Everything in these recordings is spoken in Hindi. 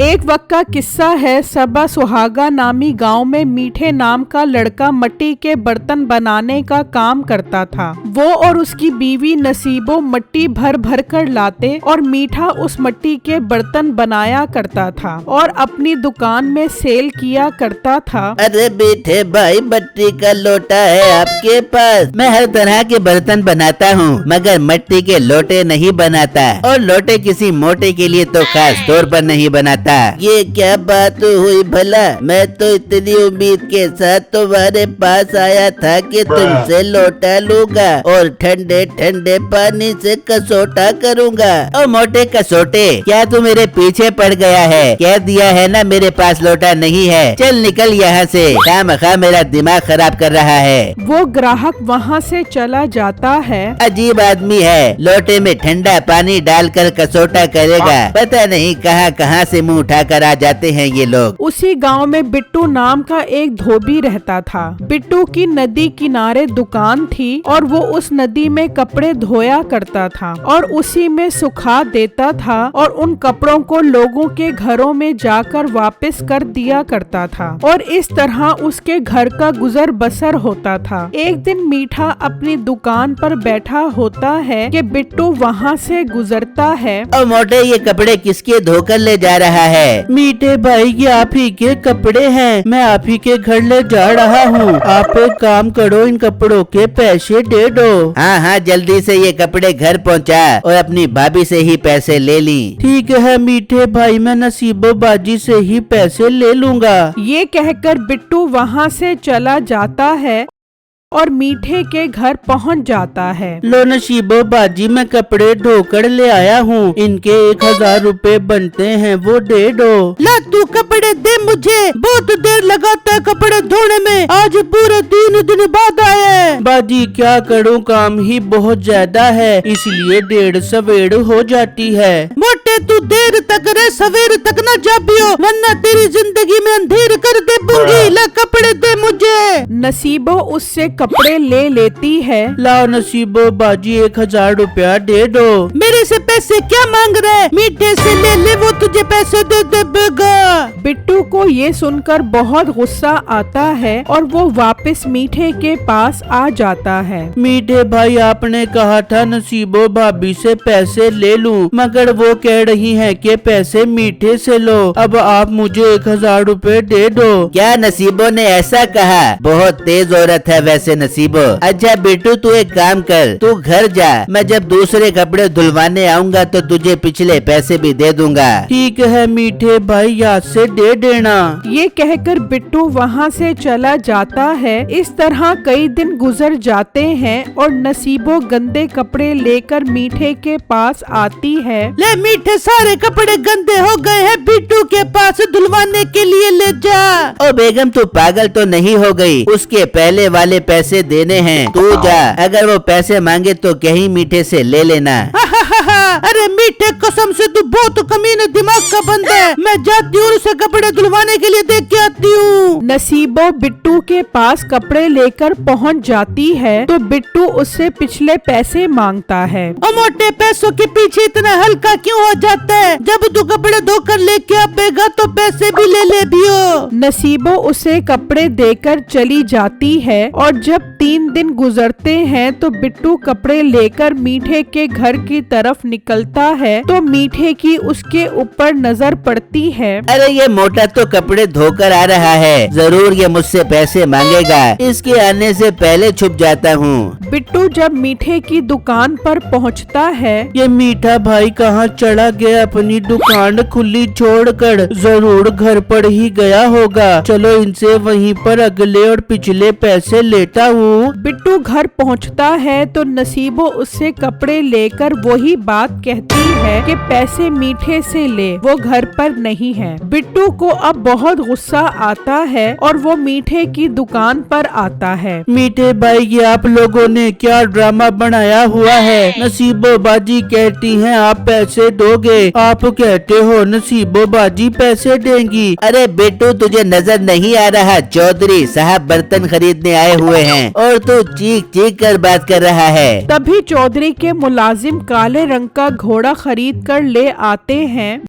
एक वक्त का किस्सा है। सबा सुहागा नामी गांव में मीठे नाम का लड़का मिट्टी के बर्तन बनाने का काम करता था। वो और उसकी बीवी नसीबो मिट्टी भर भर कर लाते और मीठा उस मिट्टी के बर्तन बनाया करता था और अपनी दुकान में सेल किया करता था। अरे मीठे भाई, मिट्टी का लोटा है आपके पास? मैं हर तरह के बर्तन बनाता हूँ मगर मिट्टी के लोटे नहीं बनाता, और लोटे किसी मोटे के लिए तो खास तौर पर नहीं बनाता। ये क्या बात हुई भला? मैं तो इतनी उम्मीद के साथ तुम्हारे पास आया था कि तुमसे लोटा लूंगा और ठंडे ठंडे पानी से कसोटा करूंगा। और मोटे कसोटे, क्या तू मेरे पीछे पड़ गया है? कह दिया है ना मेरे पास लोटा नहीं है। चल निकल यहाँ से, खामखा मेरा दिमाग खराब कर रहा है। वो ग्राहक वहाँ से चला जाता है। अजीब आदमी है, लोटे में ठंडा पानी डालकर कसोटा करेगा। पता नहीं कहाँ कहाँ से मुंह उठाकर आ जाते हैं ये लोग। उसी गांव में बिट्टू नाम का एक धोबी रहता था। बिट्टू की नदी किनारे दुकान थी और वो उस नदी में कपड़े धोया करता था और उसी में सुखा देता था और उन कपड़ों को लोगों के घरों में जाकर वापस कर दिया करता था और इस तरह उसके घर का गुजर बसर होता था। एक दिन मीठा अपनी दुकान पर बैठा होता है कि बिट्टू वहाँ से गुजरता है। और मोटे, ये कपड़े किसके धोकर ले जा रहा है? मीठे भाई, ये आप ही के कपड़े हैं, मैं आप ही के घर ले जा रहा हूँ। आप एक काम करो, इन कपड़ों के पैसे दे दो। हाँ हाँ, जल्दी से ये कपड़े घर पहुँचा और अपनी भाभी से ही पैसे ले ली। ठीक है मीठे भाई, मैं नसीबो बाजी से ही पैसे ले लूँगा। ये कहकर बिट्टू वहाँ से चला जाता है और मीठे के घर पहुंच जाता है। लो नसीबो बाजी, मैं कपड़े धोकर ले आया हूँ, इनके 1000 रुपए बनते हैं, वो दे दो। ला तू कपड़े दे मुझे, बहुत देर लगाता है कपड़े धोने में, आज पूरे 3 दिन बाद आए। बाजी क्या करूँ, काम ही बहुत ज्यादा है, इसलिए देर सवेर हो जाती है। मोटे, तू देर तक रे, सवेर तक न जाबियो, वरना तेरी जिंदगी में अंधेर कर दे दूंगी। ला कपड़े दे मुझे। नसीबो उससे कपड़े ले लेती है। लाओ नसीबो बाजी, 1000 रुपया दे दो। मेरे से पैसे क्या मांग रहे? मीठे से ले ले, वो तुझे पैसे दे देगा। बिट्टू को ये सुनकर बहुत गुस्सा आता है और वो वापस मीठे के पास आ जाता है। मीठे भाई, आपने कहा था नसीबो भाभी से पैसे ले लूं, मगर वो कह रही हैं कि पैसे मीठे से लो। अब आप मुझे 1000 रुपए दे दो। क्या नसीबो ने ऐसा कहा? बहुत तेज औरत है वैसे नसीबो। अच्छा बेटू, तू एक काम कर, तू घर जा, मैं जब दूसरे कपड़े धुलवाने आऊंगा तो तुझे पिछले पैसे भी दे दूंगा। ठीक है मीठे भाई, याद से दे देना। ये कहकर बिट्टू वहाँ से चला जाता है। इस तरह कई दिन गुजर जाते हैं और नसीबो गंदे कपड़े लेकर मीठे के पास आती है। ले मीठे, सारे कपड़े गंदे हो गए हैं, बिट्टू के पास धुलवाने के लिए ले जा। ओ बेगम, तू पागल तो नहीं हो गई? उसके पहले वाले पैसे देने हैं, तू जा। अगर वो पैसे मांगे तो कहीं मीठे से ले लेना। अरे मीठे, कसम से तू बहुत कमीने दिमाग का बंदा है। मैं जाती हूँ, उसे कपड़े धुलवाने के लिए देख के आती हूँ। नसीबो बिट्टू के पास कपड़े लेकर पहुँच जाती है तो बिट्टू उससे पिछले पैसे मांगता है। और मोटे, पैसों के पीछे इतना हल्का क्यों हो जाता है? जब तू कपड़े धोकर लेके आएगा तो पैसे भी ले ले भी हो। नसीबो उसे कपड़े देकर चली जाती है और जब 3 दिन गुजरते हैं तो बिट्टू कपड़े लेकर मीठे के घर की तरफ निकलता है तो मीठे की उसके ऊपर नजर पड़ती है। अरे ये मोटा तो कपड़े धोकर आ रहा है, जरूर ये मुझसे पैसे मांगेगा, इसके आने से पहले छुप जाता हूँ। बिट्टू जब मीठे की दुकान पर पहुँचता है। ये मीठा भाई कहाँ चला गया? अपनी दुकान खुली छोड़कर जरूर घर पर ही गया होगा। चलो इनसे वहीं पर अगले और पिछले पैसे लेता हूँ। बिट्टू घर पहुँचता है तो नसीबो उससे कपड़े लेकर वही बात कहती है कि पैसे मीठे से ले, वो घर पर नहीं है। बिट्टू को अब बहुत गुस्सा आता है और वो मीठे की दुकान पर आता है। मीठे भाई, ये आप लोगों ने क्या ड्रामा बनाया हुआ है? नसीबो बाजी कहती हैं आप पैसे दोगे, आप कहते हो नसीबो बाजी पैसे देंगी। अरे बेटू, तुझे नजर नहीं आ रहा? चौधरी साहब बर्तन खरीदने आए हुए हैं और तू चीख चीख कर बात कर रहा है। तभी चौधरी के मुलाजिम काले रंग का घोड़ा खरीद कर ले आते हैं।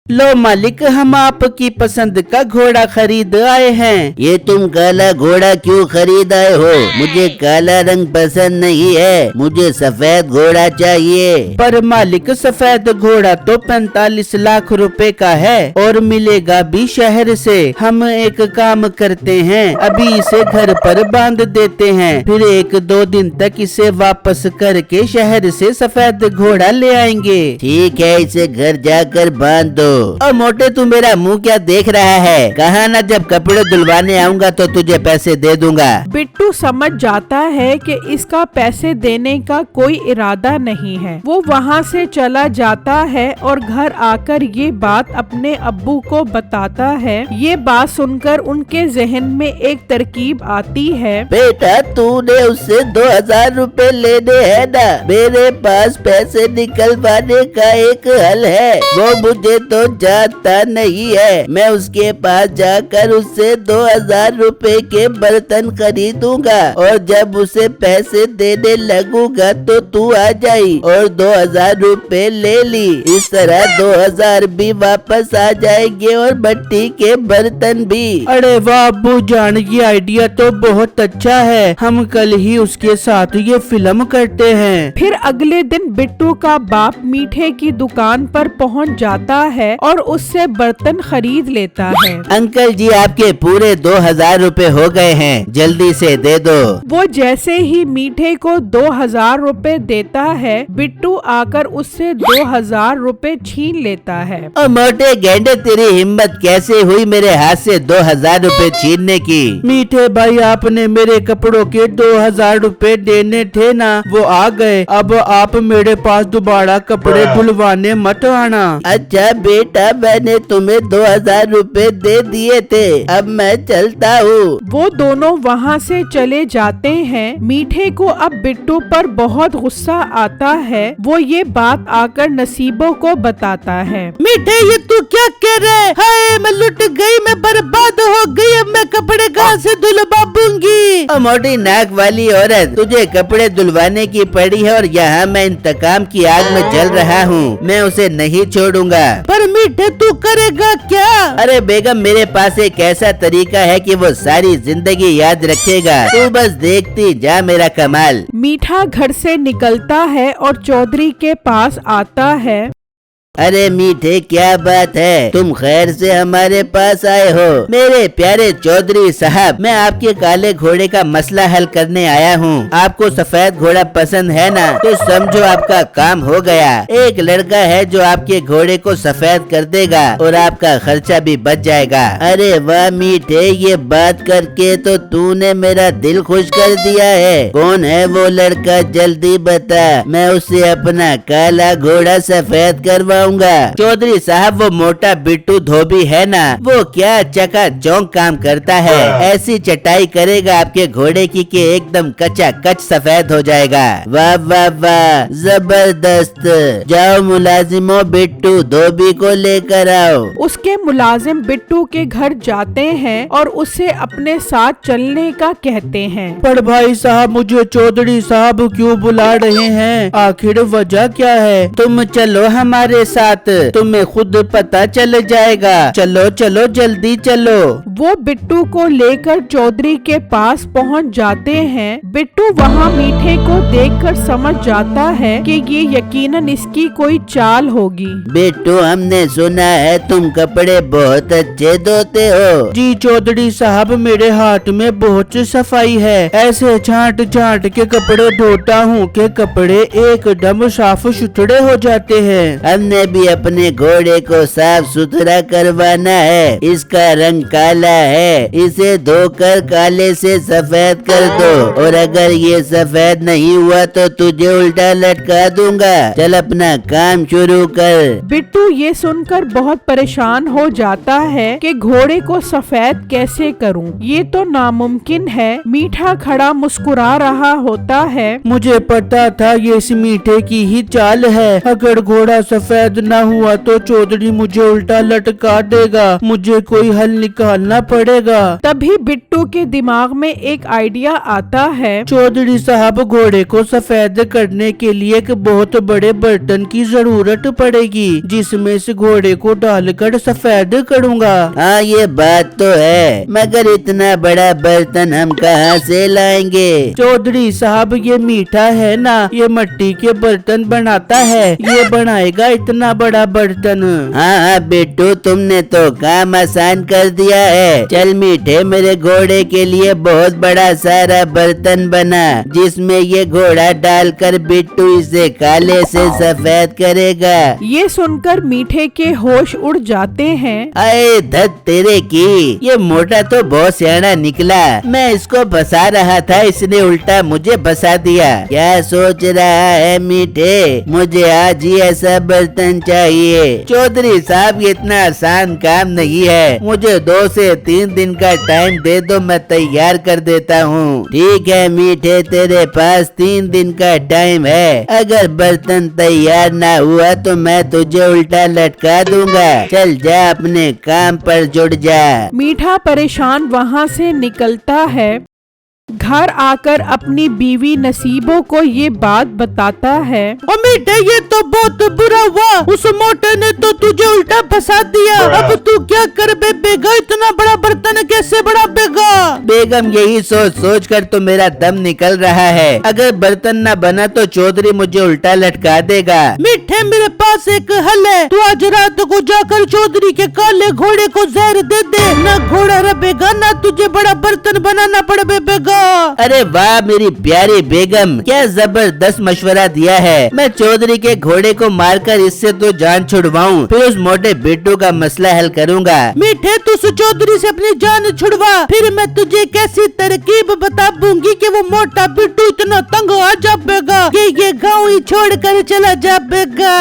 लो मालिक, हम आपकी पसंद का घोड़ा खरीद आए हैं। ये तुम काला घोड़ा क्यों खरीद आए हो? मुझे काला रंग पसंद नहीं है, मुझे सफेद घोड़ा चाहिए। पर मालिक, सफेद घोड़ा तो 45 लाख रुपए का है और मिलेगा भी शहर से। हम एक काम करते हैं, अभी इसे घर पर बांध देते हैं, फिर 1-2 दिन तक इसे वापस करके शहर से सफेद घोड़ा ले आएंगे। ठीक है, इसे घर जाकर बांध दो। और मोटे, तू मेरा मुंह क्या देख रहा है? कहा ना जब कपड़े धुलवाने आऊंगा तो तुझे पैसे दे दूंगा। बिट्टू समझ जाता है कि इसका पैसे देने का कोई इरादा नहीं है। वो वहाँ से चला जाता है और घर आकर ये बात अपने अब्बू को बताता है। ये बात सुनकर उनके जहन में एक तरकीब आती है। बेटा, तूने उससे 2000 रुपए लेने हैं ना? मेरे पास पैसे निकलवाने का एक हल है। वो मुझे तो जानता नहीं है। मैं उसके पास जाकर उससे 2000 रुपए के बर्तन खरीदूंगा और जब उसे पैसे देने लगूंगा तो तू आ जाई और 2000 रुपए ले ली। इस तरह 2000 भी वापस आ जाएंगे और मिट्टी के बर्तन भी। अरे वाह अब्बू जान, ये आइडिया तो बहुत अच्छा है। हम कल ही उसके साथ ये फिल्म करते हैं। फिर अगले दिन बिट्टू का बाप मीठे की दुकान पर पहुंच जाता है और उससे बर्तन खरीद लेता है। अंकल जी, आपके पूरे 2000 रुपए हो गए हैं, जल्दी से दे दो। वो जैसे ही मीठे को 2000 रुपए देता है, बिट्टू आकर उससे 2000 रुपए छीन लेता है। और मोटे गेंडे, तेरी हिम्मत कैसे हुई मेरे हाथ से 2000 रुपए छीनने की? मीठे भाई, आपने मेरे कपड़ों के 2000 रुपए देने थे ना, वो आ गए। अब आप मेरे पास दोबारा कपड़े धुलवाने मत आना। अच्छा बेटा, मैंने तुम्हें 2000 रुपए दे दिए थे, अब मैं चलता हूँ। वो दोनों वहाँ से चले जाते हैं। मीठे को अब बिट्टू पर बहुत गुस्सा आता है। वो ये बात आकर नसीबों को बताता है। मीठे, ये तू क्या कह रहा है? हाय, मैं लुट गई, मैं बर्बाद हो गई, अब मैं कपड़े कहाँ से धुलवाऊंगी? मोटी नाक वाली औरत, तुझे कपड़े धुलवाने की पड़ी है और यहाँ मैं इंतकाम की आग में जल रहा हूँ। मैं उसे नहीं छोड़ूंगा। पर मीठे, तू करेगा क्या? अरे बेगम, मेरे पास एक ऐसा तरीका है कि वो सारी जिंदगी याद रखेगा। तू बस देखती जा मेरा कमाल। मीठा घर से निकलता है और चौधरी के पास आता है। अरे मीठे, क्या बात है? तुम खैर से हमारे पास आए हो? मेरे प्यारे चौधरी साहब, मैं आपके काले घोड़े का मसला हल करने आया हूँ। आपको सफेद घोड़ा पसंद है ना? तो समझो आपका काम हो गया। एक लड़का है जो आपके घोड़े को सफेद कर देगा और आपका खर्चा भी बच जाएगा। अरे वाह मीठे, ये बात करके तो तूने मेरा दिल खुश कर दिया है। कौन है वो लड़का? जल्दी बता, मैं उससे अपना काला घोड़ा सफेद करवाऊंगा। चौधरी साहब, वो मोटा बिट्टू धोबी है ना, वो क्या चकाचौंध काम करता है। ऐसी चटाई करेगा आपके घोड़े की कि एकदम कच्चा कच सफेद हो जाएगा। वाह वाह वाह, जबरदस्त। जाओ मुलाजिमों, बिट्टू धोबी को लेकर आओ। उसके मुलाजिम बिट्टू के घर जाते हैं और उसे अपने साथ चलने का कहते हैं। पर भाई साहब, मुझे चौधरी साहब क्यों बुला रहे हैं? आखिर वजह क्या है? तुम चलो हमारे साथ, तुम्हें खुद पता चल जाएगा। चलो चलो, जल्दी चलो। वो बिट्टू को लेकर चौधरी के पास पहुंच जाते हैं। बिट्टू वहाँ मीठे को देखकर समझ जाता है कि ये यकीनन इसकी कोई चाल होगी। बिट्टू, हमने सुना है तुम कपड़े बहुत अच्छे धोते हो। जी चौधरी साहब, मेरे हाथ में बहुत सफाई है। ऐसे छांट छांट के कपड़े धोता हूँ कि कपड़े एकदम साफ सुथरे हो जाते हैं। हमने भी अपने घोड़े को साफ सुथरा करवाना है। इसका रंग काला है, इसे धोकर काले से सफेद कर दो और अगर ये सफेद नहीं हुआ तो तुझे उल्टा लटका दूंगा। चल अपना काम शुरू कर। बिट्टू ये सुनकर बहुत परेशान हो जाता है कि घोड़े को सफेद कैसे करूं? ये तो नामुमकिन है। मीठा खड़ा मुस्कुरा रहा होता है। मुझे पता था ये इस मीठे की ही चाल है। अगर घोड़ा सफेद सफेद ना हुआ तो चौधरी मुझे उल्टा लटका देगा, मुझे कोई हल निकालना पड़ेगा। तभी बिट्टू के दिमाग में एक आइडिया आता है। चौधरी साहब, घोड़े को सफेद करने के लिए एक बहुत बड़े बर्तन की जरूरत पड़ेगी, जिसमें से घोड़े को डालकर सफेद करूँगा। हाँ ये बात तो है, मगर इतना बड़ा बर्तन हम कहाँ से लाएंगे? चौधरी साहब, ये मीठा है ना, ये मिट्टी के बर्तन बनाता है, ये बनाएगा इतना बड़ा बर्तन। हाँ हाँ बिट्टू, तुमने तो काम आसान कर दिया है। चल मीठे, मेरे घोड़े के लिए बहुत बड़ा सारा बर्तन बना, जिसमें ये घोड़ा डालकर बिट्टू इसे काले से सफेद करेगा। ये सुनकर मीठे के होश उड़ जाते हैं। अरे धत तेरे की, ये मोटा तो बहुत सियाना निकला। मैं इसको फंसा रहा था, इसने उल्टा मुझे फंसा दिया। क्या सोच रहा है मीठे? मुझे आज ही ऐसा बर्तन चाहिए। चौधरी साहब, ये इतना आसान काम नहीं है, मुझे 2 से 3 दिन का टाइम दे दो, मैं तैयार कर देता हूँ। ठीक है मीठे, तेरे पास 3 दिन का टाइम है। अगर बर्तन तैयार ना हुआ तो मैं तुझे उल्टा लटका दूंगा। चल जा, अपने काम पर जुट जा। मीठा परेशान वहाँ से निकलता है। घर आकर अपनी बीवी नसीबो को ये बात बताता है। ओ मीठे, ये तो बहुत बुरा हुआ, उस मोटे ने तो तुझे उल्टा फंसा दिया। अब तू क्या कर बेगा? इतना बड़ा बर्तन कैसे बड़ा बेगा? बेगम, यही सोच सोच कर तो मेरा दम निकल रहा है। अगर बर्तन न बना तो चौधरी मुझे उल्टा लटका देगा। मीठे, मेरे पास एक हल है, तू आज रात को जाकर चौधरी के काले घोड़े को जहर दे दे, ना घोड़ा रबेगा ना तुझे बड़ा बर्तन बनाना पड़े बेगा। अरे वाह मेरी प्यारी बेगम, क्या जबरदस्त मशवरा दिया है। मैं चौधरी के घोड़े को मारकर इससे तो जान छुड़वाऊं, फिर उस मोटे बिट्टू का मसला हल करूंगा। मीठे, तू उस चौधरी से अपनी जान छुड़वा, फिर मैं तुझे कैसी तरकीब बता दूंगी कि वो मोटा बिट्टू इतना तंग आ जाएगा कि ये गाँव ही छोड़ कर चला जाएगा।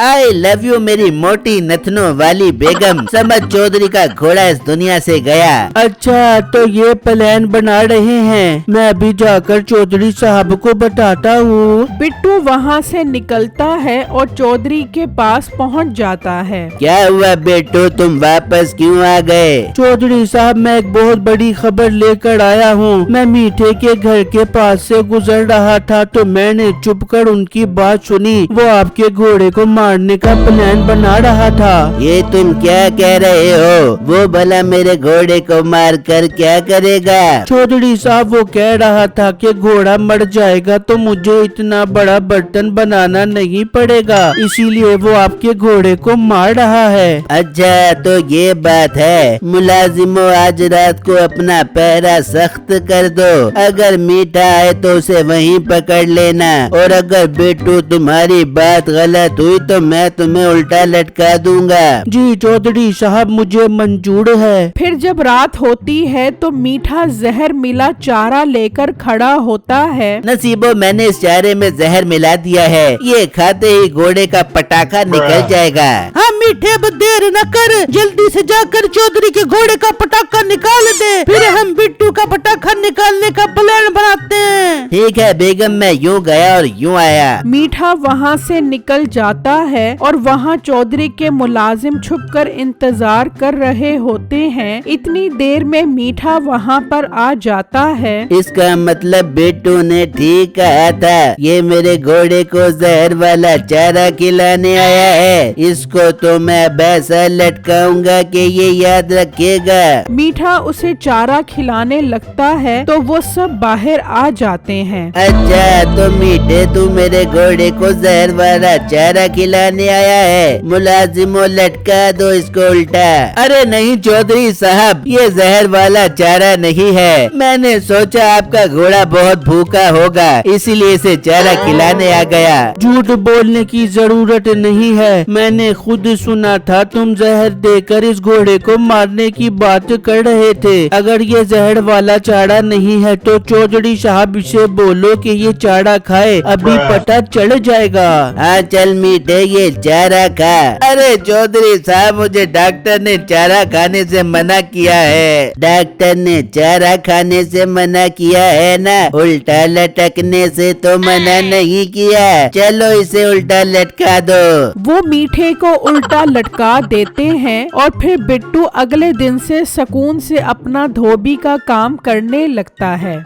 आई लव यू मेरी मोटी नथनों वाली बेगम। समझ, चौधरी का घोड़ा इस दुनिया से गया। अच्छा, तो ये प्लान बना रहे हैं, मैं अभी जाकर चौधरी साहब को बताता हूँ। बिट्टू वहाँ से निकलता है और चौधरी के पास पहुँच जाता है। क्या हुआ बिट्टू, तुम वापस क्यों आ गए? चौधरी साहब, मैं एक बहुत बड़ी खबर लेकर आया हूँ। मैं मीठे के घर के पास से गुजर रहा था तो मैंने चुपकर उनकी बात सुनी। वो आपके घोड़े को मारने का प्लान बना रहा था। ये तुम क्या कह रहे हो? वो भला मेरे घोड़े को मार कर क्या करेगा? चौधरी साहब, वो कह रहा था कि घोड़ा मर जाएगा तो मुझे इतना बड़ा बर्तन बनाना नहीं पड़ेगा, इसीलिए वो आपके घोड़े को मार रहा है। अच्छा, तो ये बात है। मुलाजिमों, आज रात को अपना पहरा सख्त कर दो। अगर मीठा आए तो उसे वहीं पकड़ लेना, और अगर बिट्टू तुम्हारी बात गलत हुई तो मैं तुम्हें उल्टा लटका दूंगा। जी चौधरी साहब, मुझे मंजूर है। फिर जब रात होती है तो मीठा जहर मिला चारा लेकर खड़ा होता है। नसीबो, मैंने इस चारे में जहर मिला दिया है, ये खाते ही घोड़े का पटाखा निकल जाएगा। हाँ मीठे, अब देर न कर, जल्दी से जाकर चौधरी के घोड़े का पटाखा निकाल दे, फिर हम बिट्टू का पटाखा निकालने का प्लान बनाते हैं। ठीक है बेगम, मैं यूँ गया और यूँ आया। मीठा वहाँ से निकल जाता है और वहाँ चौधरी के मुलाजिम छुपकर इंतजार कर रहे होते हैं। इतनी देर में मीठा वहाँ पर आ जाता है। इसका मतलब बिट्टू ने ठीक कहा था, ये मेरे घोड़े को जहर वाला चारा खिलाने आया है। इसको तो मैं ऐसा लटकाऊंगा कि ये याद रखेगा। मीठा उसे चारा खिलाने लगता है तो वो सब बाहर आ जाते हैं। अच्छा, तो मीठे तू मेरे घोड़े को जहर वाला चारा खिलाने आया है। मुलाजिमों, लटका दो इसको उल्टा। अरे नहीं चौधरी साहब, ये जहर वाला चारा नहीं है। मैंने सोचा आपका घोड़ा बहुत भूखा होगा, इसीलिए इसे चारा खिलाने आ गया। झूठ बोलने की जरूरत नहीं है, मैंने खुद सुना था तुम जहर देकर इस घोड़े को मारने की बात कर रहे थे। अगर ये जहर जड़ वाला चारा नहीं है तो चौधरी साहब इसे बोलो कि ये चारा खाए, अभी पता चल जाएगा। हाँ चल मीठे ये चारा खा। अरे चौधरी साहब मुझे डॉक्टर ने चारा खाने से मना किया है। डॉक्टर ने चारा खाने से मना किया है ना, उल्टा लटकने से तो मना नहीं किया। चलो इसे उल्टा लटका दो। वो मीठे को उल्टा लटका देते हैं और फिर बिट्टू अगले दिन से सुकून से अपना धोबी का काम करने लगता है।